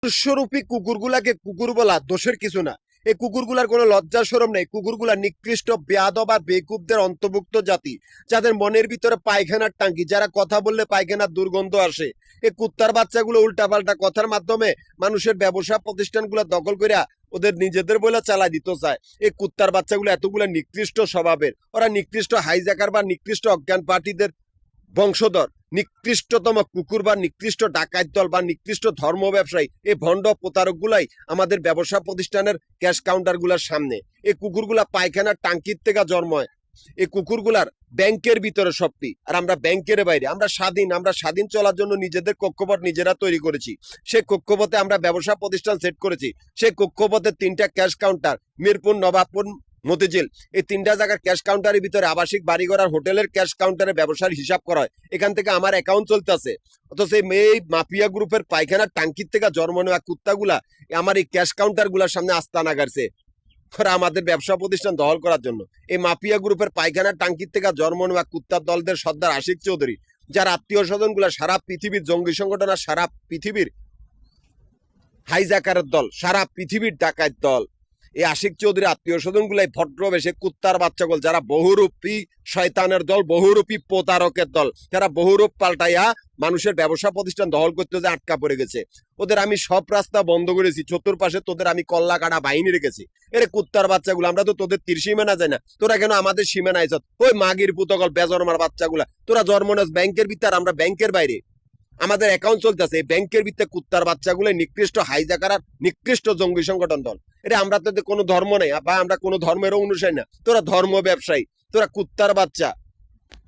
মনুষ্যরূপী কুকুরগুলাকে কুকুর বলা দোষের কিছু না। এই কুকুরগুলার কোনো লজ্জা শরম নেই। কুকুরগুলা নিকৃষ্ট বেয়াদব আর বেকুবদের অন্তর্ভুক্ত জাতি, যাদের মনের ভিতরে পায়খানার টাঙ্কি, যারা কথা বললে পায়খানার দুর্গন্ধ আসে। এই কুত্তার বাচ্চাগুলো উল্টাপাল্টা কথার মাধ্যমে মানুষের ব্যবসা প্রতিষ্ঠানগুলো দখল করিয়া ওদের নিজেদের বলে চালাই দিতে চায়। এই কুত্তার বাচ্চাগুলো এতগুলো নিকৃষ্ট স্বভাবের, ওরা নিকৃষ্ট হাইজাকার বা নিকৃষ্ট অজ্ঞান পার্টিদের বংশধর, নিকৃষ্টতম কুকুর বা নিকৃষ্ট ডাকাত দল বা নিকৃষ্ট ধর্ম ব্যবসায়ী। এই ভণ্ড প্রতারক গুলাই আমাদের ব্যবসা প্রতিষ্ঠানের ক্যাশ কাউন্টার গুলার সামনে। এই কুকুরগুলা পায়খানার টাঙ্কির থেকে জন্ম হয়। এই কুকুরগুলার ব্যাংকের ভিতরে শক্তি, আর আমরা ব্যাংকের বাইরে। আমরা স্বাধীন চলার জন্য নিজেদের কক্ষপথ নিজেরা তৈরি করেছি। সেই কক্ষপথে আমরা ব্যবসা প্রতিষ্ঠান সেট করেছি। সেই কক্ষপথে 3টা ক্যাশ কাউন্টার, মিরপুর, নবাবপুর, মতিঝিল, এই 3টা জায়গার ক্যাশ কাউন্টারের ভিতরে আবাসিক বাড়িঘর আর হোটেলের ক্যাশ কাউন্টারে ব্যবসার হিসাব করা হয়। এখান থেকে আমার অ্যাকাউন্ট চলতেছে। অথচ এই মাফিয়া গ্রুপের পায়খানার টাঙ্কির থেকে জন্ম নেওয়া কুত্তাগুলা আমার এই ক্যাশ কাউন্টার গুলার সামনে আস্তানা গাড়ছে ওরা আমাদের ব্যবসা প্রতিষ্ঠান দখল করার জন্য। এই মাফিয়া গ্রুপের পায়খানার টাঙ্কির থেকে জন্ম নেওয়া কুত্তার দলদের সর্দার আশিক চৌধুরী, যার আত্মীয় স্বজন গুলা সারা পৃথিবীর জঙ্গি সংগঠন আর সারা পৃথিবীর হাইজাকারের দল, সারা পৃথিবীর ডাকাত দল। এই আশিক চৌধুরী আত্মীয় স্বজন গুলাই ভদ্রবেশে কুত্তার বাচ্চাগুল, যারা বহুরূপী শয়তানের দল, বহুরূপী প্রতারকের দল, যারা বহুরূপ পাল্টাইয়া মানুষের ব্যবসা প্রতিষ্ঠান দখল করতে যে আটকা পড়ে গেছে। ওদের আমি সব রাস্তা বন্ধ করেছি, চতুর্পাশে তোদের আমি কল্লা কাটা বাহিনী রেখেছি। এরে কুত্তার বাচ্চাগুলো, আমরা তো তোদের তীর সীমানা যাই না, তোরা কেন আমাদের সীমানা আইছত? ওই মাগির পুতকল বেজরমার বাচ্চাগুলা, তোরা জন্ম নেস ব্যাংকের ভিতর, আমরা ব্যাংকের বাইরে। আমাদের অ্যাকাউন্ট চলতেছে এই ব্যাংকের ভিতরে। কুত্তার বাচ্চাগুলো নিকৃষ্ট হাইজাকার আর নিকৃষ্ট জঙ্গি সংগঠন দল। এটা আমরা তো কোনো ধর্ম নেই বা আমরা কোনো ধর্মেরও অনুসারী না। তোরা ধর্ম ব্যবসায়ী, তোরা কুত্তার বাচ্চা।